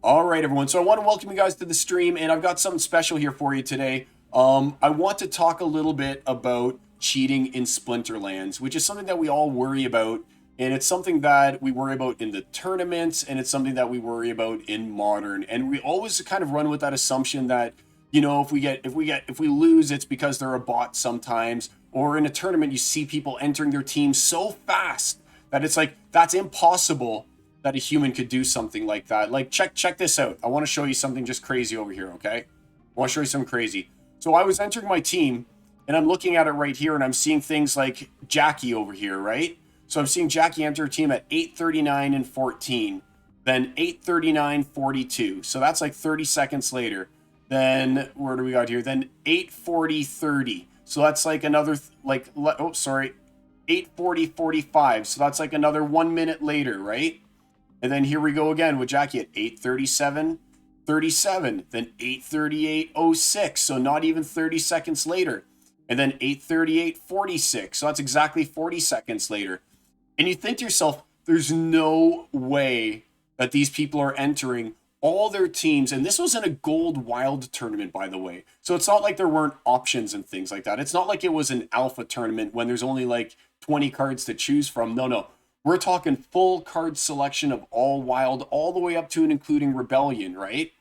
All right, everyone. So I want to welcome you guys to the stream, and I've got something special here for you today. I want to talk a little bit about cheating in Splinterlands, which is something that we all worry about, and it's something that we worry about in the tournaments, and it's something that we worry about in modern. And we always kind of run with that assumption that, if we lose, it's because they're a bot sometimes, or in a tournament you see people entering their team so fast that it's like that's impossible that a human could do something like that. Like check this out. I want to show you something just crazy over here, okay? I want to show you something crazy. So I was entering my team and I'm looking at it right here and I'm seeing things like Jackie over here, right? So I'm seeing Jackie enter a team at 8:39 and 14, then 8:39:42. So that's like 30 seconds later. Then where do we got here? Then 8:40:30. So that's like another 8:40:45. So that's like another 1 minute later, right? And then here we go again with Jackie at 8:37:37, then 8:38:06, so not even 30 seconds later. And then 8:38:46, so that's exactly 40 seconds later. And you think to yourself, there's no way that these people are entering all their teams. And this was in a gold wild tournament, by the way. So it's not like there weren't options and things like that. It's not like it was an alpha tournament when there's only like 20 cards to choose from. No. We're talking full card selection of all wild, all the way up to and including Rebellion, right?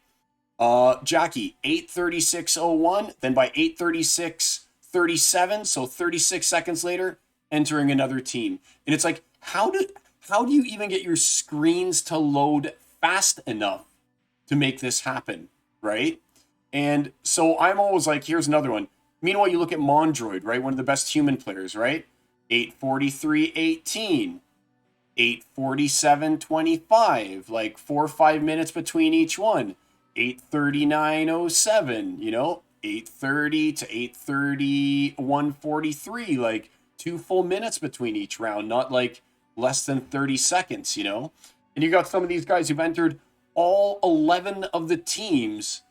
Jackie, 8:36:01, then by 8:36:37, so 36 seconds later, entering another team. And it's like, how do you even get your screens to load fast enough to make this happen, right? And so I'm always like, here's another one. Meanwhile, you look at Mondroid, right? One of the best human players, right? 8:43:18. 8:47:25, like 4 or 5 minutes between each one. 8:39:07, 8:30 to 8:31:43, like 2 full minutes between each round, not like less than 30 seconds. And you got some of these guys who've entered all 11 of the teams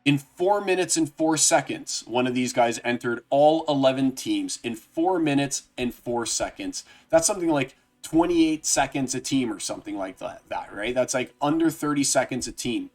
in 4 minutes and 4 seconds. One of these guys entered all 11 teams in 4 minutes and 4 seconds. That's something like 28 seconds a team or something like that, right? That's like under 30 seconds a team.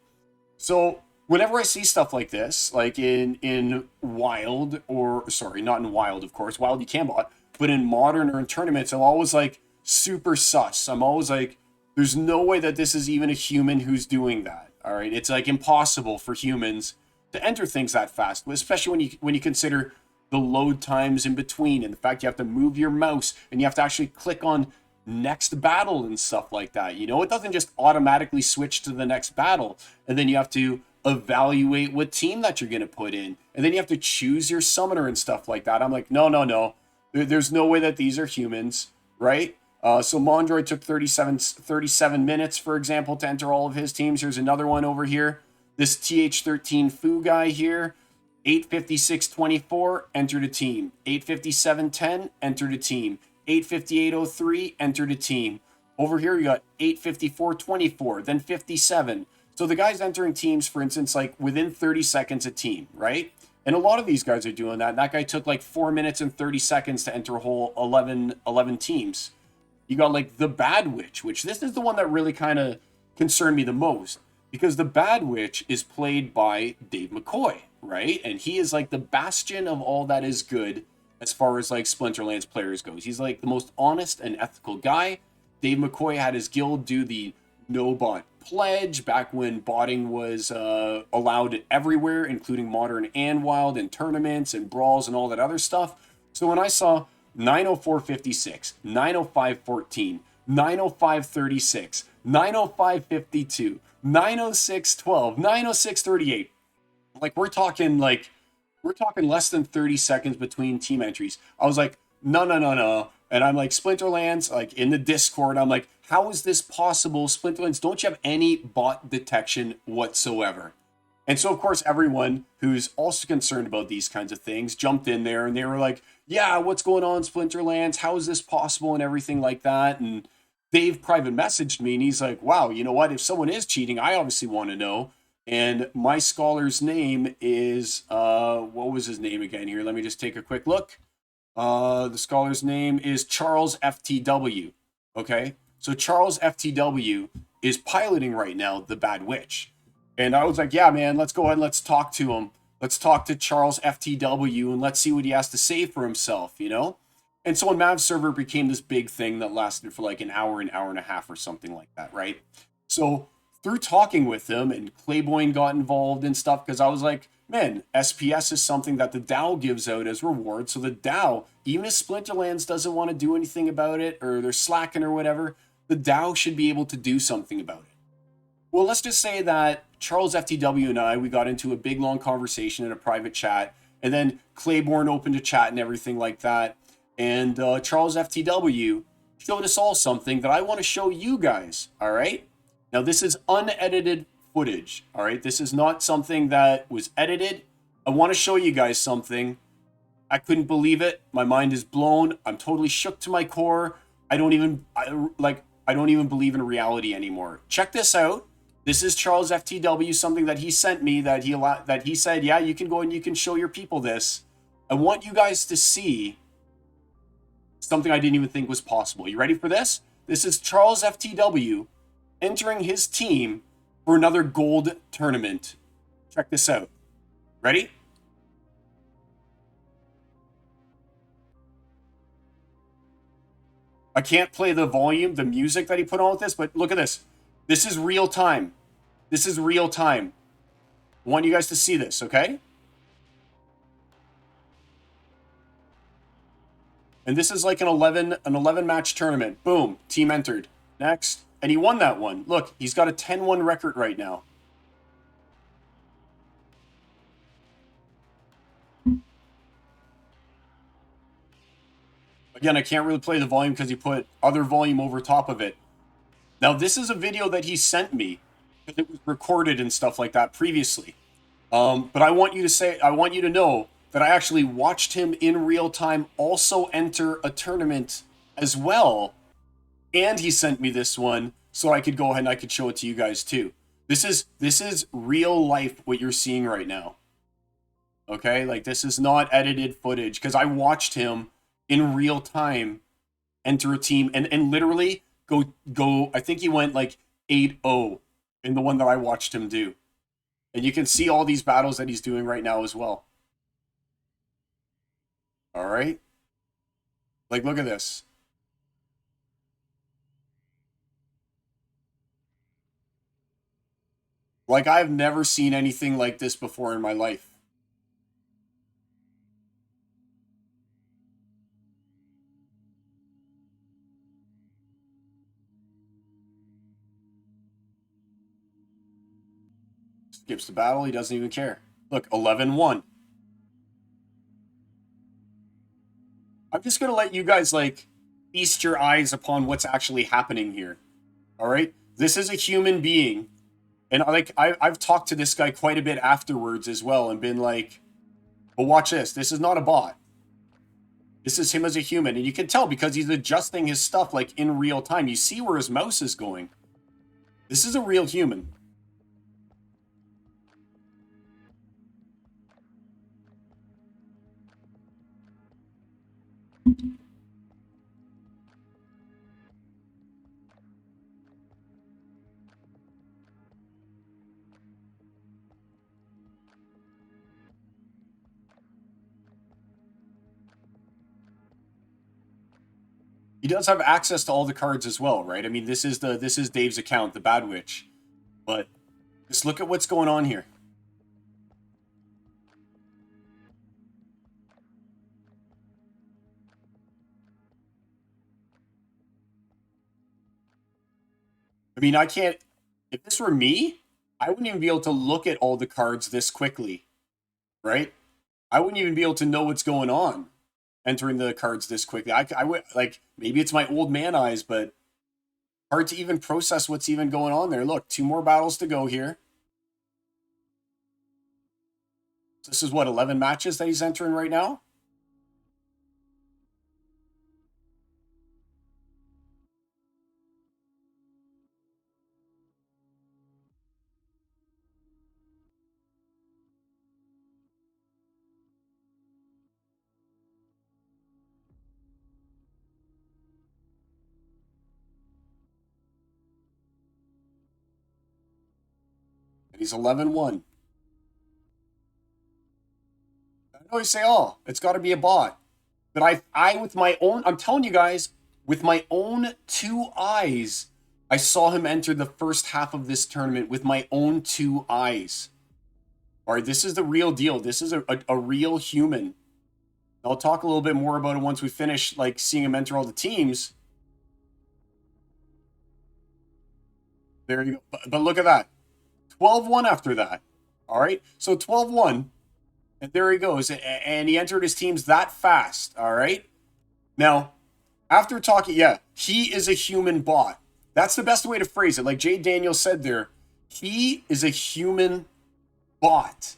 So whenever I see stuff like this, like in wild, or sorry, not in wild, of course, wild you can bot, but in modern or in tournaments, I'm always like super sus. I'm always like, there's no way that this is even a human who's doing that. All right, it's like impossible for humans to enter things that fast, especially when you consider the load times in between and the fact you have to move your mouse and you have to actually click on next battle and stuff like that. It doesn't just automatically switch to the next battle, and then you have to evaluate what team that you're going to put in, and then you have to choose your summoner and stuff like that. I'm like, no. There's no way that these are humans, right? So Mondroid took 37 minutes, for example, to enter all of his teams. Here's another one over here. This TH13 Foo guy here, 8:56:24, entered a team. 8:57:10, entered a team. 8:58:03, entered a team. Over here, you got 8:54:24, then 57. So the guys entering teams, for instance, like within 30 seconds a team, right? And a lot of these guys are doing that. That guy took like 4 minutes and 30 seconds to enter a whole 11 teams. You got like the Bad Witch, which this is the one that really kind of concerned me the most, because the Bad Witch is played by Dave McCoy, right? And he is like the bastion of all that is good as far as like Splinterlands players goes. He's like the most honest and ethical guy. Dave McCoy had his guild do the no bot pledge back when botting was allowed everywhere, including modern and wild and tournaments and brawls and all that other stuff. So when I saw 904:56, 905:14, 905:36, 905:52, 906:12, 906:38, like we're talking less than 30 seconds between team entries. I was like, no. And I'm like, Splinterlands, like in the Discord, I'm like, how is this possible? Splinterlands, don't you have any bot detection whatsoever? And so, of course, everyone who's also concerned about these kinds of things jumped in there and they were like, yeah, what's going on, Splinterlands? How is this possible? And everything like that. And Dave private messaged me and he's like, wow, you know what? If someone is cheating, I obviously want to know. And my scholar's name is, what was his name again here? Let me just take a quick look. The scholar's name is CharlesFTW. Okay. So CharlesFTW is piloting right now the Bad Witch. And I was like, yeah, man, let's go ahead and let's talk to him. Let's talk to CharlesFTW and let's see what he has to say for himself, you know? And so on Mav's server became this big thing that lasted for like an hour and a half or something like that, right? So through talking with him and Clayboyne got involved and stuff, because I was like, man, SPS is something that the DAO gives out as reward. So the DAO, even if Splinterlands doesn't want to do anything about it or they're slacking or whatever, the DAO should be able to do something about it. Well, let's just say that CharlesFTW and I, we got into a big long conversation in a private chat, and then Claybourne opened a chat and everything like that. And CharlesFTW showed us all something that I want to show you guys. All right. Now, this is unedited footage. All right. This is not something that was edited. I want to show you guys something. I couldn't believe it. My mind is blown. I'm totally shook to my core. I don't even believe in reality anymore. Check this out. This is CharlesFTW, something that he sent me that he said, yeah, you can go and you can show your people this. I want you guys to see something I didn't even think was possible. You ready for this? This is CharlesFTW entering his team for another gold tournament. Check this out. Ready? I can't play the volume, the music that he put on with this, but look at this. This is real time. This is real time. I want you guys to see this, okay? And this is like an 11 match tournament. Boom, team entered. Next. And he won that one. Look, he's got a 10-1 record right now. Again, I can't really play the volume because he put other volume over top of it. Now, this is a video that he sent me because it was recorded and stuff like that previously. But I want you to know that I actually watched him in real time also enter a tournament as well. And he sent me this one so I could go ahead and I could show it to you guys too. This is real life what you're seeing right now. Okay? Like, this is not edited footage because I watched him in real time enter a team and literally go I think he went like 8-0 in the one that I watched him do. And you can see all these battles that he's doing right now as well. All right? Like, look at this. Like, I've never seen anything like this before in my life. Skips the battle. He doesn't even care. Look, 11-1. I'm just going to let you guys, like, feast your eyes upon what's actually happening here. All right? This is a human being. And, like, I've talked to this guy quite a bit afterwards as well and been like, well, watch this. This is not a bot. This is him as a human. And you can tell because he's adjusting his stuff, like, in real time. You see where his mouse is going. This is a real human. He does have access to all the cards as well, right? I mean, this is Dave's account, the Bad Witch. But just look at what's going on here. I mean, I can't. If this were me, I wouldn't even be able to look at all the cards this quickly, right? I wouldn't even be able to know what's going on entering the cards this quickly. I would, like, maybe it's my old man eyes, but hard to even process what's even going on there. Look, 2 more battles to go here. This is what, 11 matches that he's entering right now? And he's 11-1. I know you say, oh, it's got to be a bot. But I with my own, I'm telling you guys, with my own two eyes, I saw him enter the first half of this tournament with my own two eyes. All right, this is the real deal. This is a real human. I'll talk a little bit more about it once we finish, like, seeing him enter all the teams. There you go. But look at that. 12-1 after that. All right, so 12-1. And there he goes. And he entered his teams that fast. All right. Now, after talking, yeah, he is a human bot. That's the best way to phrase it. Like Jay Daniels said there, he is a human bot.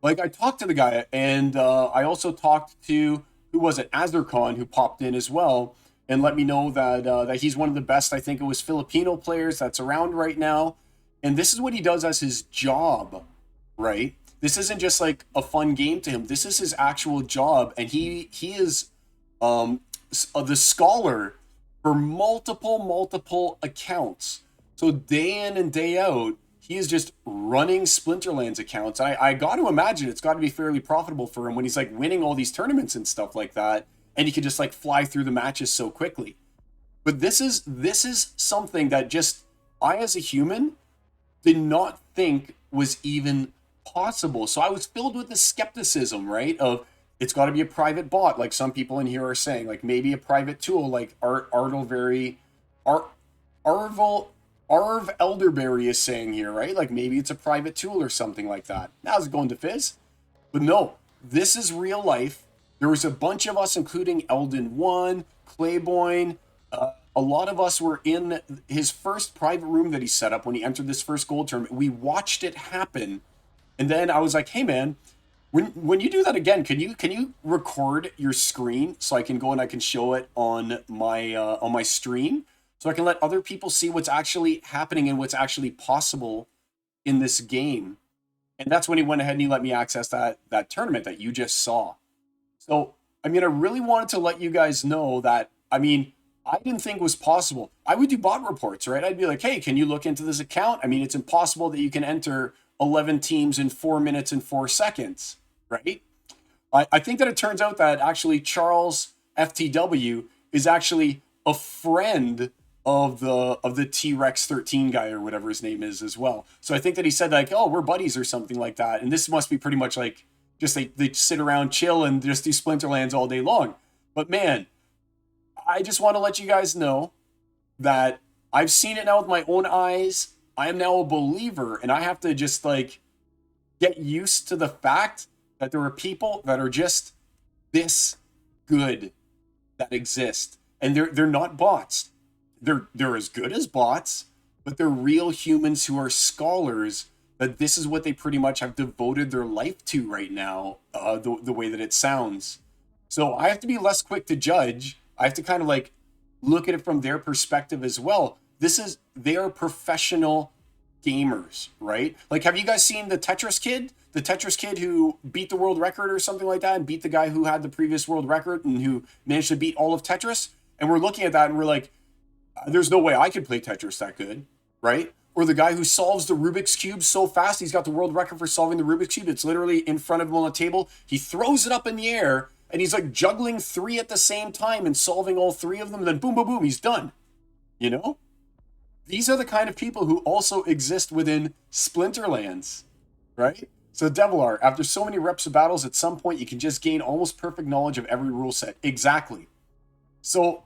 Like, I talked to the guy, and I also talked to, who was it, Azercon, who popped in as well, and let me know that that he's one of the best, I think it was Filipino players that's around right now. And this is what he does as his job, right? This isn't just like a fun game to him. This is his actual job, and he is the scholar for multiple accounts. So day in and day out, he is just running Splinterlands accounts. I got to imagine it's got to be fairly profitable for him when he's like winning all these tournaments and stuff like that, and he can just like fly through the matches so quickly. But this is something that just I, as a human, did not think was even possible. So I was filled with this skepticism, right? Of it's got to be a private bot, like some people in here are saying, like maybe a private tool, like Arv Elderberry is saying here, right? Like maybe it's a private tool or something like that. How's it going to Fizz? But no, this is real life. There was a bunch of us, including Eldon One, Clayboyne. A lot of us were in his first private room that he set up when he entered this first gold tournament. We watched it happen. And then I was like, hey man, when you do that again, can you record your screen so I can go and I can show it on my stream, so I can let other people see what's actually happening and what's actually possible in this game. And that's when he went ahead and he let me access that tournament that you just saw. So I mean, I really wanted to let you guys know that, I mean, I didn't think it was possible. I would do bot reports, right? I'd be like, hey, can you look into this account? I mean, it's impossible that you can enter 11 teams in 4 minutes and 4 seconds, right? I think that it turns out that actually CharlesFTW is actually a friend of the T-Rex 13 guy or whatever his name is as well. So I think that he said like, oh, we're buddies or something like that. And this must be pretty much like just they sit around, chill, and just do Splinterlands all day long. But man, I just want to let you guys know that I've seen it now with my own eyes. I am now a believer, and I have to just like get used to the fact that there are people that are just this good that exist, and they're not bots. They're as good as bots, but they're real humans who are scholars. That this is what they pretty much have devoted their life to right now. The way that it sounds, so I have to be less quick to judge. I have to kind of like look at it from their perspective as well. They are professional gamers, right? Like, have you guys seen the Tetris kid? The Tetris kid who beat the world record or something like that, and beat the guy who had the previous world record and who managed to beat all of Tetris? And we're looking at that and we're like, there's no way I could play Tetris that good, right? Or the guy who solves the Rubik's Cube so fast, he's got the world record for solving the Rubik's Cube. It's literally in front of him on the table. He throws it up in the air, and he's like juggling 3 at the same time and solving all 3 of them. And then boom, boom, boom, he's done. You know? These are the kind of people who also exist within Splinterlands, right? So Devilar, after so many reps of battles, at some point you can just gain almost perfect knowledge of every rule set. Exactly. So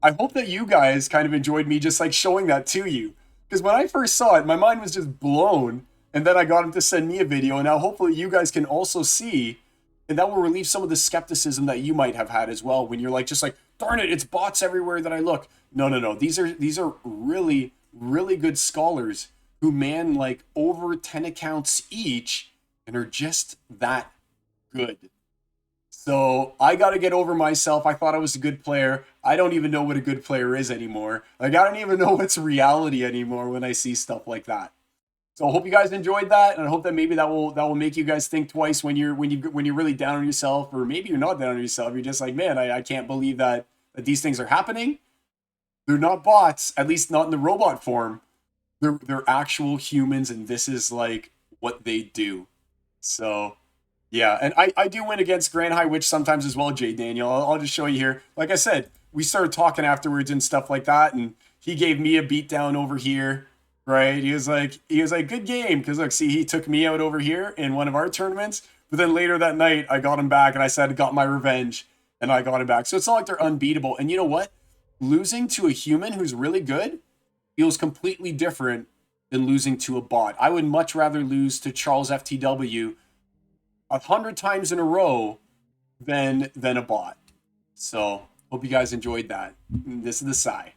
I hope that you guys kind of enjoyed me just like showing that to you. Because when I first saw it, my mind was just blown. And then I got him to send me a video. And now hopefully you guys can also see. And that will relieve some of the skepticism that you might have had as well. When you're like, just like, darn it, it's bots everywhere that I look. No. These are really, really good scholars who man like over 10 accounts each and are just that good. So I got to get over myself. I thought I was a good player. I don't even know what a good player is anymore. Like, I don't even know what's reality anymore when I see stuff like that. So I hope you guys enjoyed that, and I hope that maybe that will make you guys think twice when you're really down on yourself, or maybe you're not down on yourself. You're just like, man, I can't believe that these things are happening. They're not bots, at least not in the robot form. they're actual humans, and this is like what they do. So yeah, and I do win against Grand High Witch sometimes as well, Jay Daniel. I'll just show you here. Like I said, we started talking afterwards and stuff like that, and he gave me a beat down over here, right? He was like, good game, because look, see, he took me out over here in one of our tournaments, but then later that night I got him back, and I said I got my revenge, and I got him back. So it's not like they're unbeatable. And you know what? Losing to a human who's really good feels completely different than losing to a bot. I would much rather lose to CharlesFTW 100 times in a row than a bot. So hope you guys enjoyed that. This is the Psy.